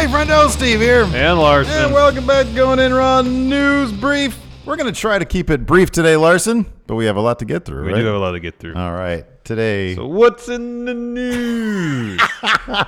friendo, Steve here. And Larson. And welcome back to Going In Raw News Brief. We're going to try to keep it brief today, Larson, but we have a lot to get through, We do have a lot to get through. All right. Today. So what's in the news?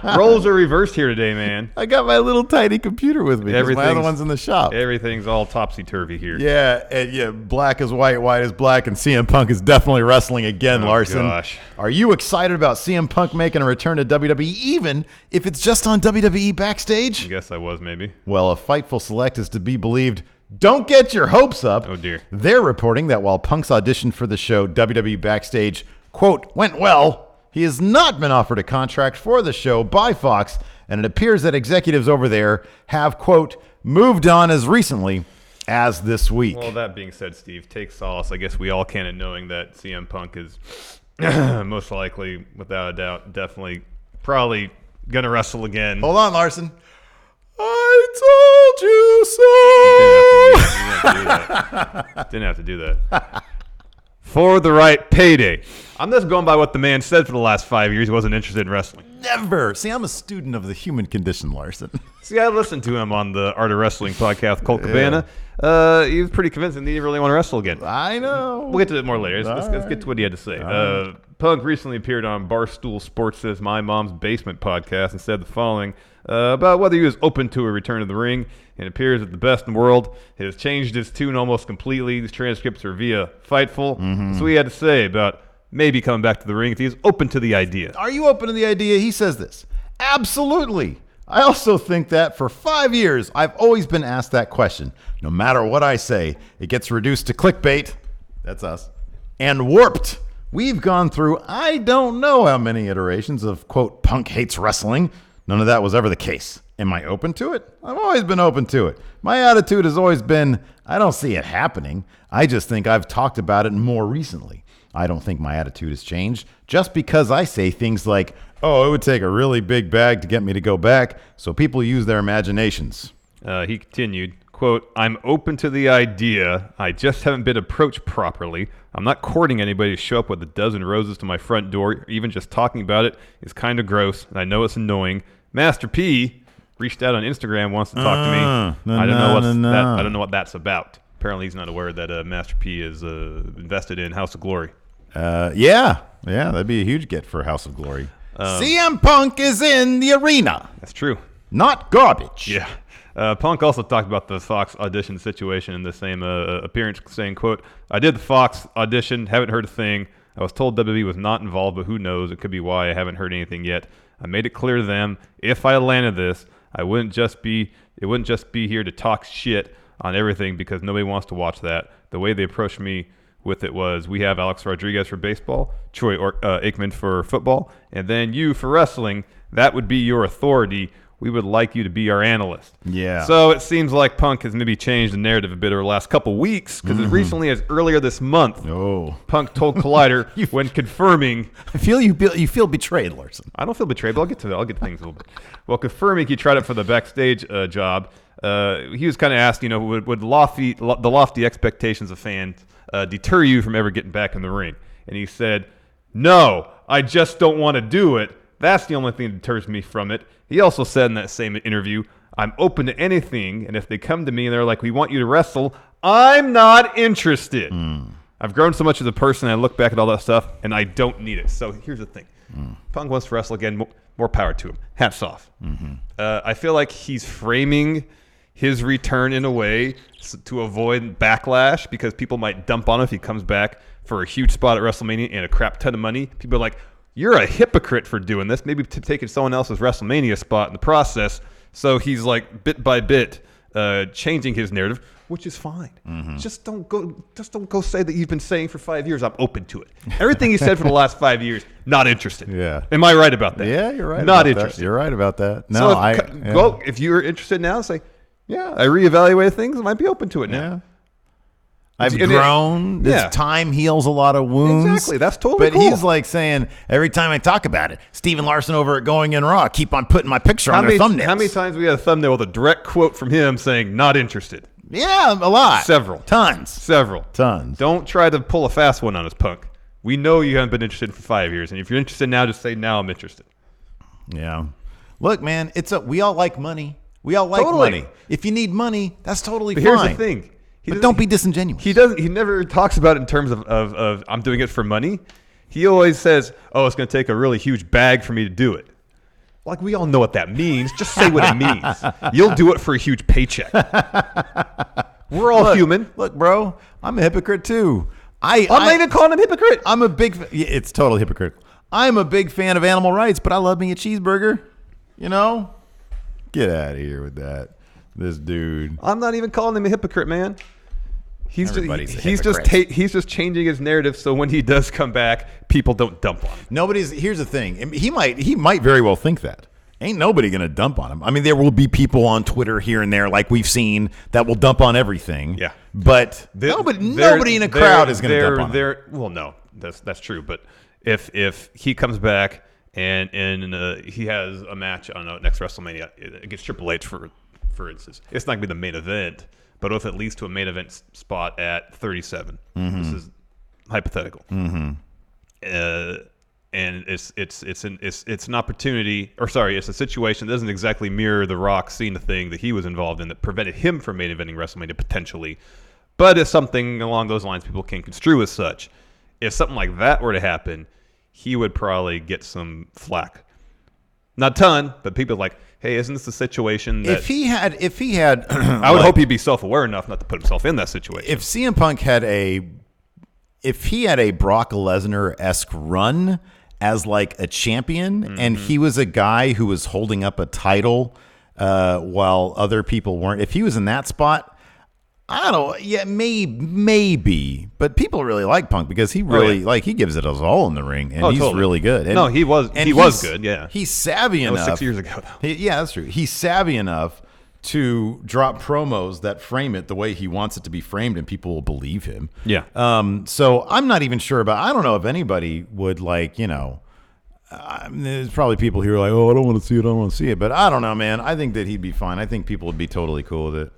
Roles are reversed here today, man. I got my little tiny computer with me. My other one's in the shop. Everything's all topsy-turvy here. Yeah, black is white, white is black, and CM Punk is definitely wrestling again, Larson. Gosh. Are you excited about CM Punk making a return to WWE, even if it's just on WWE Backstage? I guess I was, maybe. Well, if Fightful Select is to be believed, don't get your hopes up. Oh, dear. They're reporting that while Punk's audition for the show WWE Backstage, quote, went well, he has not been offered a contract for the show by Fox, and it appears that executives over there have, quote, moved on as recently as this week. Well, that being said, Steve, take solace. I guess we all can in knowing that CM Punk is most likely, without a doubt, definitely, probably going to wrestle again. Hold on, Larson. I told you so. Didn't have to do that. For the right payday. I'm just going by what the man said for the last 5 years. He wasn't interested in wrestling. Never. See, I'm a student of the human condition, Larson. See, I listened to him on the Art of Wrestling podcast, Colt Cabana. He was pretty convincing that he didn't really want to wrestle again. I know. We'll get to it more later. Let's get to what he had to say. Punk recently appeared on Barstool Sports' My Mom's Basement podcast and said the following about whether he was open to a return to the ring. It appears that the best in the world has changed his tune almost completely. These transcripts are via Fightful. Mm-hmm. So he had to say about maybe coming back to the ring if he's open to the idea. Are you open to the idea? He says this. Absolutely. I also think that for 5 years, I've always been asked that question. No matter what I say, it gets reduced to clickbait. That's us. And warped. We've gone through I don't know how many iterations of, quote, Punk hates wrestling. None of that was ever the case. Am I open to it? I've always been open to it. My attitude has always been, I don't see it happening. I just think I've talked about it more recently. I don't think my attitude has changed just because I say things like, oh, it would take a really big bag to get me to go back, so people use their imaginations. He continued, quote, I'm open to the idea. I just haven't been approached properly. I'm not courting anybody to show up with a dozen roses to my front door. Or even just talking about it is kind of gross, and I know it's annoying. Master P reached out on Instagram, wants to talk to me. I don't know what that's about. Apparently, he's not aware that Master P is invested in House of Glory. Yeah, that'd be a huge get for House of Glory. CM Punk is in the arena. That's true. Not garbage. Yeah. Punk also talked about the Fox audition situation in the same appearance, saying, quote, I did the Fox audition, haven't heard a thing. I was told WWE was not involved, but who knows? It could be why I haven't heard anything yet. I made it clear to them, if I landed this, it wouldn't just be here to talk shit on everything because nobody wants to watch that. The way they approached me with it was, we have Alex Rodriguez for baseball, Troy Aikman for football, and then you for wrestling. That would be your authority. We would like you to be our analyst. Yeah. So it seems like Punk has maybe changed the narrative a bit over the last couple weeks because as recently as earlier this month, Punk told Collider when confirming. I feel you feel betrayed, Larson. I don't feel betrayed, but I'll get to that. I'll get to things a little bit. Well, confirming he tried it for the backstage job. He was kind of asked, would the lofty expectations of fans deter you from ever getting back in the ring? And he said, no, I just don't want to do it. That's the only thing that deters me from it. He also said in that same interview, I'm open to anything, and if they come to me and they're like, we want you to wrestle, I'm not interested. I've grown so much as a person, I look back at all that stuff, and I don't need it. So here's the thing. Punk wants to wrestle again, more power to him. Hats off. I feel like he's framing his return in a way to avoid backlash because people might dump on him if he comes back for a huge spot at WrestleMania and a crap ton of money. People are like, you're a hypocrite for doing this, maybe taking someone else's WrestleMania spot in the process. So he's like bit by bit changing his narrative, which is fine. Just don't go say that you've been saying for 5 years, I'm open to it. Everything he said for the last 5 years, not interested. Yeah. Am I right about that? Yeah, you're right. Not interested. You're right about that. No, so if you're interested now, say, yeah, I reevaluated things. I might be open to it now. Yeah. I've grown. This time heals a lot of wounds. Exactly. That's totally cool. But he's like saying, every time I talk about it, Steven Larson over at Going In Raw, keep on putting my picture on their thumbnails. How many times we had a thumbnail with a direct quote from him saying, not interested? Yeah, a lot. Several. Tons. Don't try to pull a fast one on us, Punk. We know you haven't been interested for 5 years. And if you're interested now, just say, now I'm interested. Yeah. Look, man, we all like money. We all like Totally. money. If you need money, that's totally But fine. here's the thing. But don't be disingenuous. He never talks about it in terms of I'm doing it for money. He always says, "Oh, it's going to take a really huge bag for me to do it." Like, we all know what that means. Just say what it means. You'll do it for a huge paycheck. We're all human. Look, bro, I'm a hypocrite too. I'm not even calling him a hypocrite. I'm a big. It's totally hypocritical. I'm a big fan of animal rights, but I love me a cheeseburger. You know, get out of here with that. This dude. I'm not even calling him a hypocrite, man. He's Everybody's just changing his narrative so when he does come back, people don't dump on him. Here's the thing. He might very well think that. Ain't nobody gonna dump on him. I mean, there will be people on Twitter here and there, like we've seen, that will dump on everything. Yeah, but nobody in a crowd is gonna dump on him. Well, no, that's true. But if he comes back and he has a match on next WrestleMania against Triple H, for instance, it's not gonna be the main event. But if it leads to a main event spot at 37, this is hypothetical, and it's an opportunity, or sorry, it's a situation that doesn't exactly mirror The Rock seeing the thing that he was involved in that prevented him from main eventing WrestleMania potentially, but it's something along those lines people can construe as such. If something like that were to happen, he would probably get some flack. Not a ton, but people are like, hey, isn't this a situation that... If he had I would hope he'd be self-aware enough not to put himself in that situation. If CM Punk had if he had a Brock Lesnar-esque run as like a champion, and he was a guy who was holding up a title while other people weren't, if he was in that spot, I don't. Yeah, maybe. But people really like Punk because he really he gives it us all in the ring, and he's really good. And, no, he was good. Yeah, he's savvy enough. That was 6 years ago, though. Yeah, that's true. He's savvy enough to drop promos that frame it the way he wants it to be framed, and people will believe him. Yeah. So I'm not even sure about. I don't know if anybody would there's probably people here like, oh, I don't want to see it. I don't want to see it. But I don't know, man. I think that he'd be fine. I think people would be totally cool with it.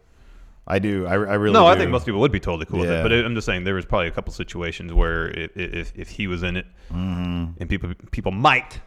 I do. I really do. I think most people would be totally cool with it. But I'm just saying there was probably a couple situations where if he was in it, and people might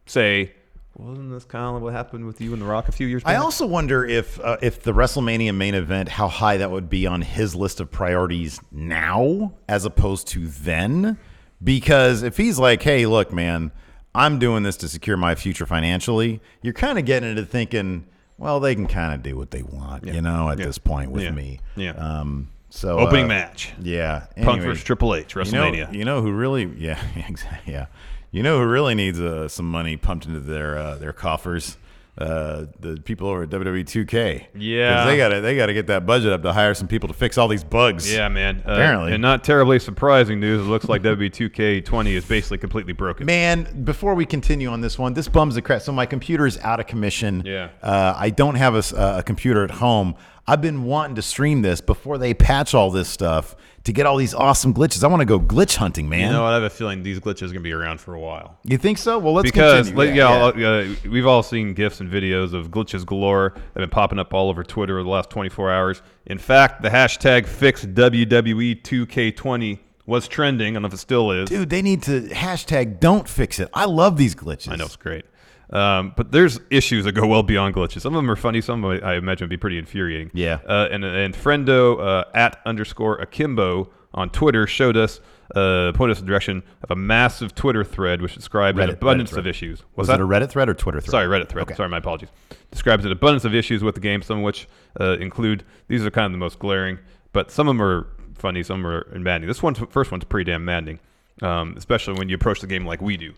say, wasn't this kind of what happened with you and The Rock a few years back? I also wonder if the WrestleMania main event, how high that would be on his list of priorities now as opposed to then. Because if he's like, hey, look, man, I'm doing this to secure my future financially, you're kind of getting into thinking, well, they can kind of do what they want, at this point with me. Yeah. So opening match. Yeah. Punk versus Triple H, WrestleMania. You know who really? Yeah. Exactly. Yeah. You know who really needs some money pumped into their coffers? The people over at WWE 2K. Yeah. They gotta get that budget up to hire some people to fix all these bugs. Yeah, man. Apparently. And not terribly surprising news. It looks like WWE 2K20 is basically completely broken. Man, before we continue on this one, this bums the crap. So my computer is out of commission. Yeah. I don't have a computer at home. I've been wanting to stream this before they patch all this stuff to get all these awesome glitches. I want to go glitch hunting, man. You know what? I have a feeling these glitches are going to be around for a while. You think so? Well, let's continue. Continue. We've all seen GIFs and videos of glitches galore that have been popping up all over Twitter over the last 24 hours. In fact, the hashtag fix WWE 2K20 was trending. I don't know if it still is. Dude, they need to hashtag don't fix it. I love these glitches. I know, it's great. But there's issues that go well beyond glitches. Some of them are funny. Some of them I imagine would be pretty infuriating. Yeah. And friendo @_akimbo on Twitter pointed us in the direction of a massive Twitter thread which describes an abundance of issues. Was that a Reddit thread or Twitter thread? Sorry, Reddit thread. Okay. Sorry, my apologies. Describes an abundance of issues with the game, some of which include, these are kind of the most glaring, but some of them are funny, some are maddening. First one's pretty damn maddening, especially when you approach the game like we do.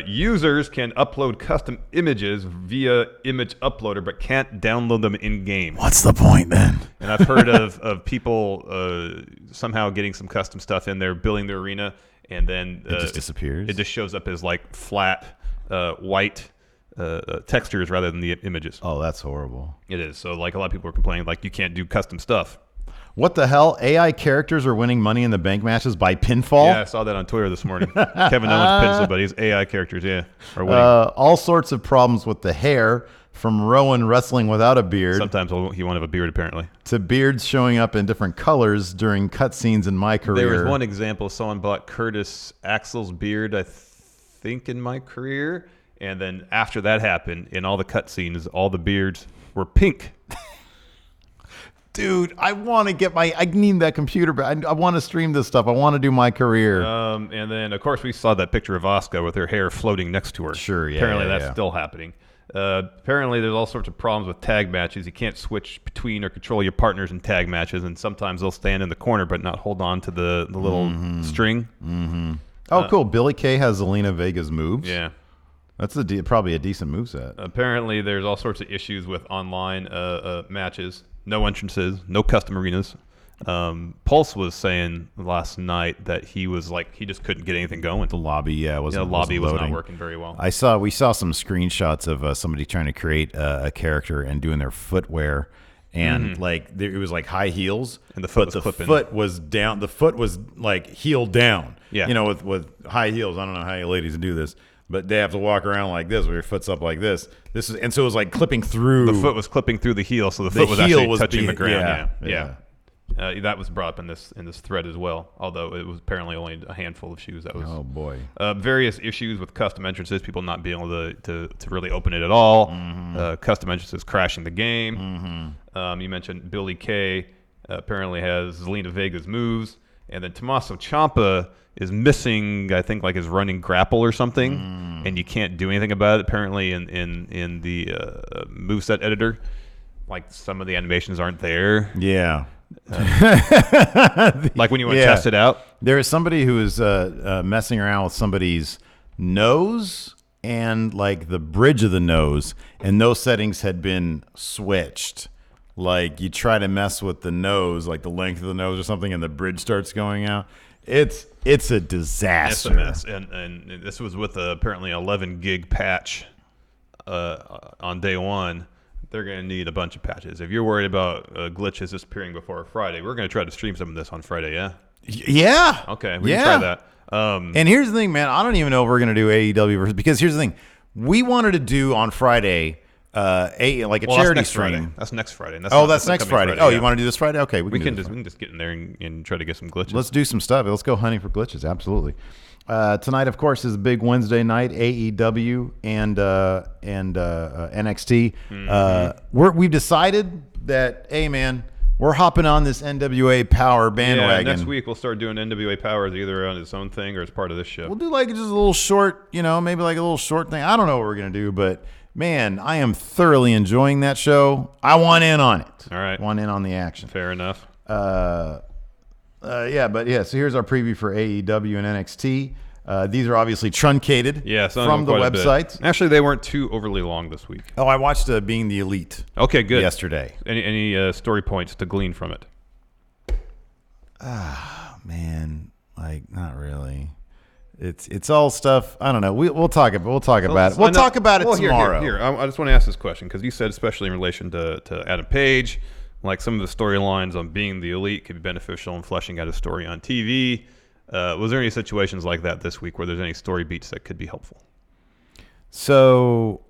Users can upload custom images via image uploader, but can't download them in game. What's the point then? And I've heard of people somehow getting some custom stuff in there, building their arena, and then it just disappears. It just shows up as like flat white textures rather than the images. Oh, that's horrible. It is. So like a lot of people are complaining like you can't do custom stuff. What the hell? AI characters are winning Money in the Bank matches by pinfall? Yeah, I saw that on Twitter this morning. Kevin Owens pinned somebody. His AI characters, are winning. All sorts of problems with the hair, from Rowan wrestling without a beard. Sometimes he won't have a beard, apparently. To beards showing up in different colors during cutscenes in my career. There was one example. Someone bought Curtis Axel's beard, I think, in my career. And then after that happened, in all the cutscenes, all the beards were pink. Dude, I want to get I need that computer, but I want to stream this stuff. I want to do my career. And then, of course, we saw that picture of Asuka with her hair floating next to her. Sure, yeah. Apparently, that's still happening. Apparently, there's all sorts of problems with tag matches. You can't switch between or control your partners in tag matches, and sometimes they'll stand in the corner but not hold on to the little string. Mm-hmm. Oh, cool. Billy Kay has Zelina Vega's moves. Yeah. That's probably a decent moveset. Apparently, there's all sorts of issues with online matches. No entrances, no custom arenas. Pulse was saying last night that he just couldn't get anything going. The lobby, was not working very well. We saw some screenshots of somebody trying to create a character and doing their footwear, and it was like high heels, and the foot was down. The foot was like heel down. Yeah, with high heels. I don't know how you ladies do this. But they have to walk around like this, where your foot's up like this. So it was like clipping through. The foot was clipping through the heel, so the foot was actually touching the ground. Yeah. That was brought up in this thread as well. Although it was apparently only a handful of shoes. That was various issues with custom entrances, people not being able to really open it at all. Custom entrances crashing the game. You mentioned Billy Kay apparently has Zelina Vega's moves, and then Tommaso Ciampa is missing, I think, like his running grapple or something, and you can't do anything about it. Apparently, in the moveset editor, like some of the animations aren't there. Yeah, like when you want to test it out. There is somebody who is messing around with somebody's nose and like the bridge of the nose, and those settings had been switched. Like you try to mess with the nose, like the length of the nose or something, and the bridge starts going out. It's a disaster. It's a mess, and this was with apparently 11 gig patch on day one. They're going to need a bunch of patches. If you're worried about glitches disappearing before Friday, we're going to try to stream some of this on Friday. Yeah. Yeah. Okay. We can try that. And here's the thing, man. I don't even know if we're going to do AEW because here's the thing. We wanted to do on Friday. Charity stream. That's next Friday. That's next Friday. You want to do this Friday? Okay, we can just get in there and try to get some glitches. Let's do some stuff. Let's go hunting for glitches. Absolutely. Tonight, of course, is a big Wednesday night. AEW and NXT. We've decided that, hey man, we're hopping on this NWA Power bandwagon. Yeah, next week we'll start doing NWA Power as either on its own thing or as part of this show. We'll do like just a little short, maybe like a little short thing. I don't know what we're gonna do, but. Man, I am thoroughly enjoying that show. I want in on it. All right. Want in on the action. Fair enough. So here's our preview for AEW and NXT. These are obviously truncated from the websites. Actually, they weren't too overly long this week. Oh, I watched Being the Elite. Okay, good. Yesterday. Any story points to glean from it? Man, like not really. It's all stuff. I don't know. We'll talk about it. We'll talk about it tomorrow. Here. I just want to ask this question because you said, especially in relation to Adam Page, like some of the storylines on Being the Elite could be beneficial in fleshing out a story on TV. Was there any situations like that this week where there's any story beats that could be helpful? So,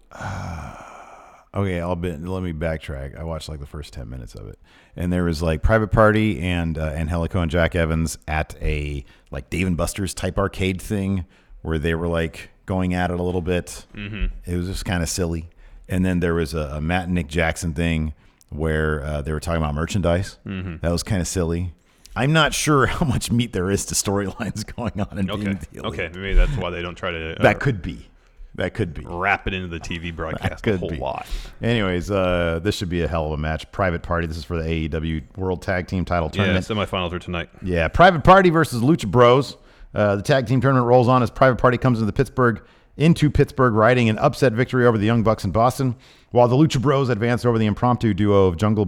okay, let me backtrack. I watched like the first 10 minutes of it, and there was like Private Party and Angelico and Jack Evans at a like Dave & Buster's type arcade thing where they were like going at it a little bit. Mm-hmm. It was just kind of silly. And then there was a Matt and Nick Jackson thing where they were talking about merchandise. Mm-hmm. That was kind of silly. I'm not sure how much meat there is to storylines going on in Being the Elite. Okay, maybe that's why they don't try to. That could be. Wrap it into the TV broadcast a whole lot. Anyways, this should be a hell of a match. Private Party. This is for the AEW World Tag Team Title Tournament. Yeah, semifinals are tonight. Yeah, Private Party versus Lucha Bros. The tag team tournament rolls on as Private Party comes into Pittsburgh, riding an upset victory over the Young Bucks in Boston, while the Lucha Bros advance over the impromptu duo of Jungle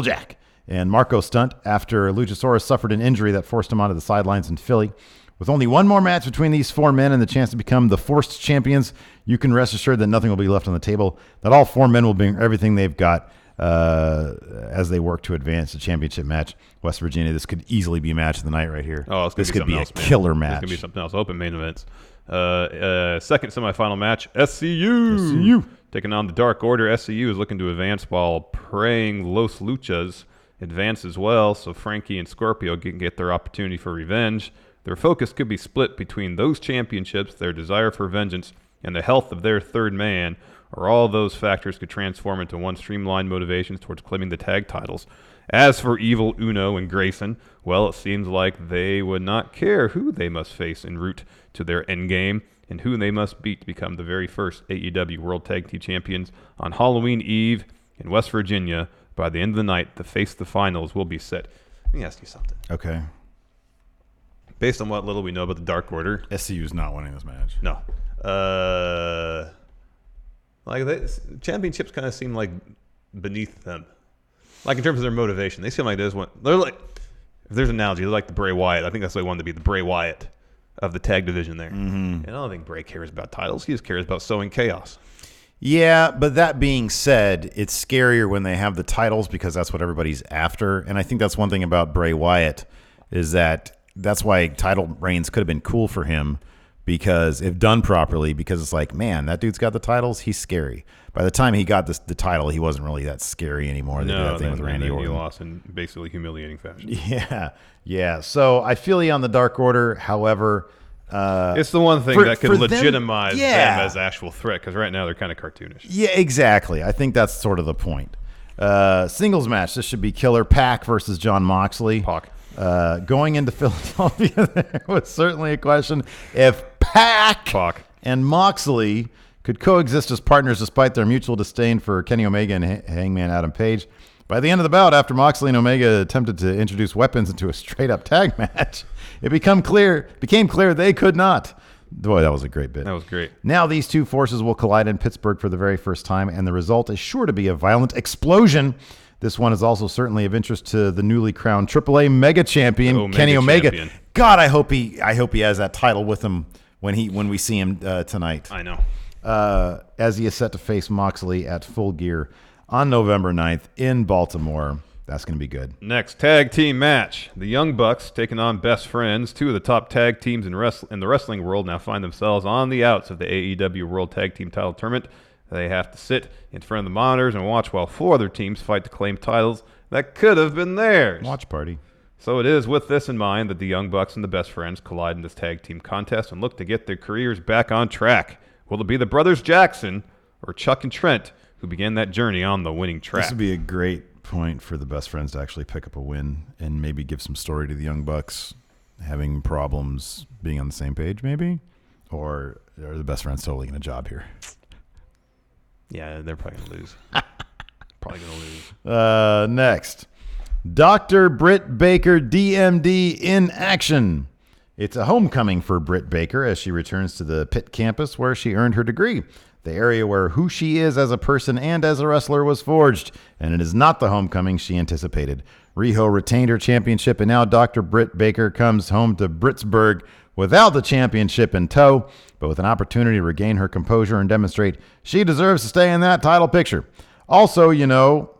Jack, and Marco Stunt after Luchasaurus suffered an injury that forced him onto the sidelines in Philly. With only one more match between these four men and the chance to become the Forced Champions, you can rest assured that nothing will be left on the table, that all four men will bring everything they've got as they work to advance the championship match. West Virginia, this could easily be match of the night right here. Oh, this could be a killer match. This could be something else. Open main events. Second semifinal match, SCU. Taking on the Dark Order. SCU is looking to advance while praying Los Luchas advance as well, so Frankie and Scorpio can get their opportunity for revenge. Their focus could be split between those championships, their desire for vengeance, and the health of their third man, or all those factors could transform into one streamlined motivation towards claiming the tag titles. As for Evil Uno and Grayson, well, it seems like they would not care who they must face en route to their endgame and who they must beat to become the very first AEW World Tag Team Champions on Halloween Eve in West Virginia. By the end of the night, the face of the finals will be set. Let me ask you something. Okay. Based on what little we know about the Dark Order. SCU's not winning this match. No. Championships kind of seem like beneath them. Like in terms of their motivation. They seem like they're like, if there's an analogy, they're like the Bray Wyatt. I think that's what they wanted to be, the Bray Wyatt of the tag division there. And I don't think Bray cares about titles. He just cares about sowing chaos. Yeah, but that being said, it's scarier when they have the titles because that's what everybody's after. And I think that's one thing about Bray Wyatt is that's why title reigns could have been cool for him, because if done properly, because it's like, man, that dude's got the titles, he's scary. By the time he got the title, he wasn't really that scary anymore. They did that thing with Randy Orton. He lost in basically humiliating fashion. Yeah. So I feel you on the Dark Order. However, it's the one thing that could legitimize them as actual threat, because right now they're kind of cartoonish. Yeah, exactly. I think that's sort of the point. Singles match. This should be Killer Pac versus John Moxley. Pac. Going into Philadelphia, there was certainly a question if Pac and Moxley could coexist as partners despite their mutual disdain for Kenny Omega and Hangman Adam Page. By the end of the bout, after Moxley and Omega attempted to introduce weapons into a straight-up tag match, it became clear they could not. Boy, that was a great bit. That was great. Now these two forces will collide in Pittsburgh for the very first time, and the result is sure to be a violent explosion. This one is also certainly of interest to the newly crowned AAA Mega Champion, Kenny Omega. Champion. God, I hope he has that title with him when we see him tonight. I know. As he is set to face Moxley at Full Gear on November 9th in Baltimore. That's going to be good. Next tag team match. The Young Bucks taking on Best Friends. Two of the top tag teams in the wrestling world now find themselves on the outs of the AEW World Tag Team title tournament. They have to sit in front of the monitors and watch while four other teams fight to claim titles that could have been theirs. Watch party. So it is with this in mind that the Young Bucks and the Best Friends collide in this tag team contest and look to get their careers back on track. Will it be the brothers Jackson or Chuck and Trent who began that journey on the winning track? This would be a great point for the Best Friends to actually pick up a win and maybe give some story to the Young Bucks having problems being on the same page, maybe? Or are the Best Friends totally going to job here? Yeah, they're probably going to lose. Next, Dr. Britt Baker, DMD, in action. It's a homecoming for Britt Baker as she returns to the Pitt campus where she earned her degree, the area where who she is as a person and as a wrestler was forged, and it is not the homecoming she anticipated. Riho retained her championship, and now Dr. Britt Baker comes home to Britsburg without the championship in tow, but with an opportunity to regain her composure and demonstrate she deserves to stay in that title picture. Also,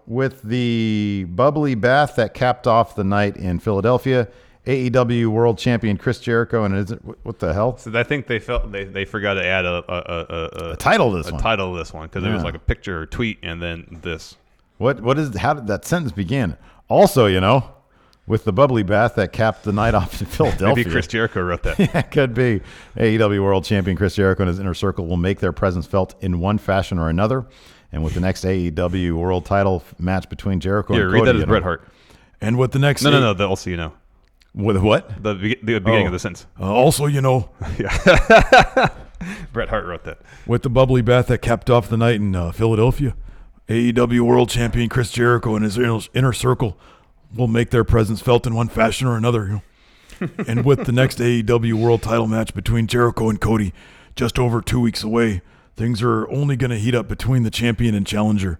with the bubbly bath that capped off the night in Philadelphia, AEW World Champion Chris Jericho, and what the hell? So I think they felt they forgot to add a title to this one. Title to this one because it was like a picture or tweet and then this. How did that sentence begin? Also, with the bubbly bath that capped the night off in Philadelphia. Maybe Chris Jericho wrote that. Yeah, could be. AEW World Champion Chris Jericho and his inner circle will make their presence felt in one fashion or another. And with the next AEW World title match between Jericho and Cody. Read that as Bret Hart. And with the next... No, also, With what? The beginning of the sentence. Also, Yeah. Bret Hart wrote that. With the bubbly bath that capped off the night in Philadelphia, AEW World Champion Chris Jericho and his inner circle will make their presence felt in one fashion or another. And with the next AEW World title match between Jericho and Cody just over 2 weeks away, things are only going to heat up between the champion and challenger.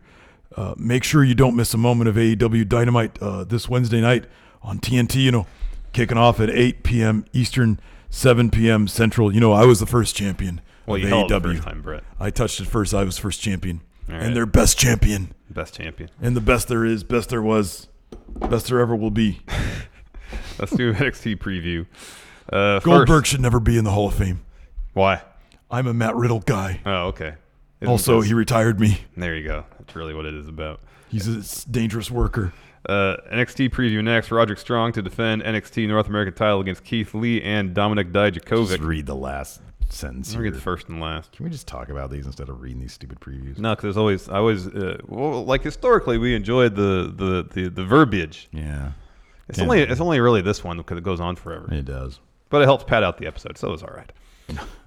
Make sure you don't miss a moment of AEW Dynamite this Wednesday night on TNT, kicking off at 8 p.m. Eastern, 7 p.m. Central. I was the first champion of you AEW. held it the first time, Brett. I touched it first. I was first champion. Right. And their best champion. Best champion. And the best there is, best there was, best there ever will be. Let's do NXT preview. Goldberg should never be in the Hall of Fame. Why? I'm a Matt Riddle guy. Oh, okay. He retired me. There you go. That's really what it is about. He's a dangerous worker. NXT preview next. Roderick Strong to defend NXT North American title against Keith Lee and Dominic Dijakovic. Just read the last sentence We're here. getting first and last. Can we just talk about these instead of reading these stupid previews? No, because like historically, we enjoyed the verbiage. Yeah. It's only really this one because it goes on forever. It does. But it helps pad out the episode, so it was all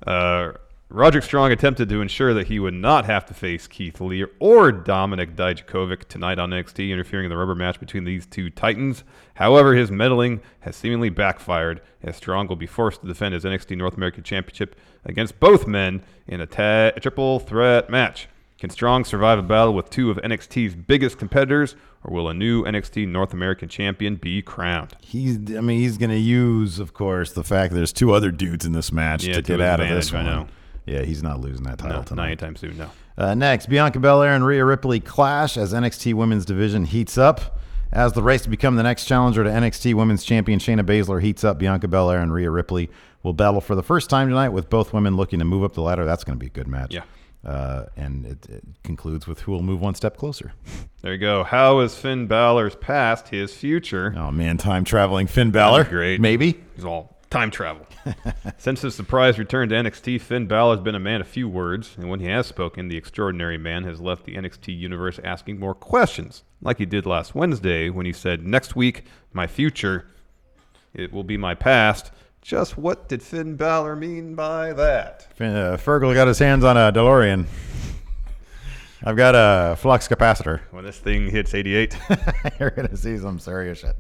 right. Roderick Strong attempted to ensure that he would not have to face Keith Lee or Dominik Dijakovic tonight on NXT, interfering in the rubber match between these two titans. However, his meddling has seemingly backfired, as Strong will be forced to defend his NXT North American Championship against both men in a triple threat match. Can Strong survive a battle with two of NXT's biggest competitors, or will a new NXT North American champion be crowned? He's going to use, of course, the fact that there's two other dudes in this match to get out of this one. I know. Yeah, he's not losing that title tonight. Not anytime soon, no. Next, Bianca Belair and Rhea Ripley clash as NXT Women's Division heats up. As the race to become the next challenger to NXT Women's Champion Shayna Baszler heats up, Bianca Belair and Rhea Ripley will battle for the first time tonight, with both women looking to move up the ladder. That's going to be a good match. Yeah. And it concludes with who will move one step closer. There you go. How is Finn Balor's past his future? Oh, man, time-traveling Finn Balor. Great. Maybe. He's all time travel. Since his surprise return to NXT, Finn Balor has been a man of few words, and when he has spoken, the extraordinary man has left the NXT universe asking more questions, like he did last Wednesday when he said, "Next week, my future, it will be my past." Just what did Finn Balor mean by that? Fergal got his hands on a DeLorean. I've got a flux capacitor. When this thing hits 88, you're going to see some serious shit.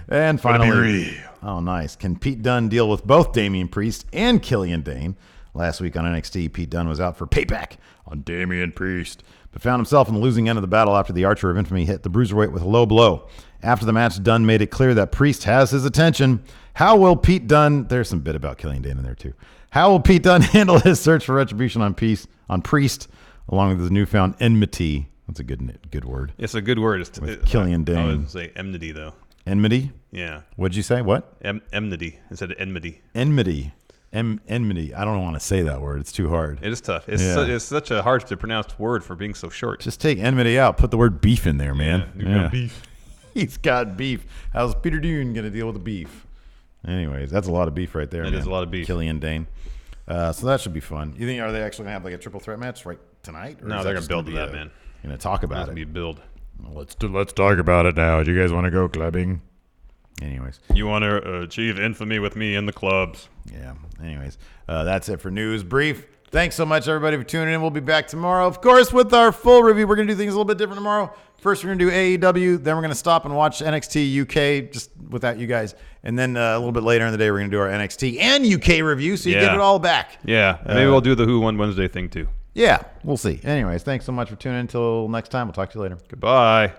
And finally, oh, nice. Can Pete Dunn deal with both Damien Priest and Killian Dane? Last week on NXT, Pete Dunn was out for payback on Damien Priest, but found himself in the losing end of the battle after the Archer of Infamy hit the Bruiserweight with a low blow. After the match, Dunn made it clear that Priest has his attention. How will Pete Dunn... There's some bit about Killian Dane in there, too. How will Pete Dunn handle his search for retribution on Priest, along with his newfound enmity? That's a good word. It's a good word. Killian Dane. I would say enmity, though. Enmity? Yeah. What'd you say? What? Enmity instead of enmity. Enmity. Enmity. I don't want to say that word. It's too hard. It is tough. It's such a hard to pronounce word for being so short. Just take enmity out. Put the word beef in there, man. Yeah. Beef. He's got beef. How's Peter Dunne going to deal with the beef? Anyways, that's a lot of beef right there, man. It is a lot of beef. Killian Dane. So that should be fun. You think, are they actually going to have like a triple threat match right tonight? No, they're going to build to that, man. Going to talk about it. It's going to be a build. Let's talk about it now. Do you guys want to go clubbing? Anyways. You want to achieve infamy with me in the clubs. Yeah. Anyways, that's it for News Brief. Thanks so much, everybody, for tuning in. We'll be back tomorrow, of course, with our full review. We're going to do things a little bit different tomorrow. First, we're going to do AEW. Then we're going to stop and watch NXT UK, just without you guys. And then a little bit later in the day, we're going to do our NXT and UK review, so you get it all back. Yeah. Maybe we'll do the Who Won Wednesday thing, too. Yeah, we'll see. Anyways, thanks so much for tuning in. Until next time, we'll talk to you later. Goodbye.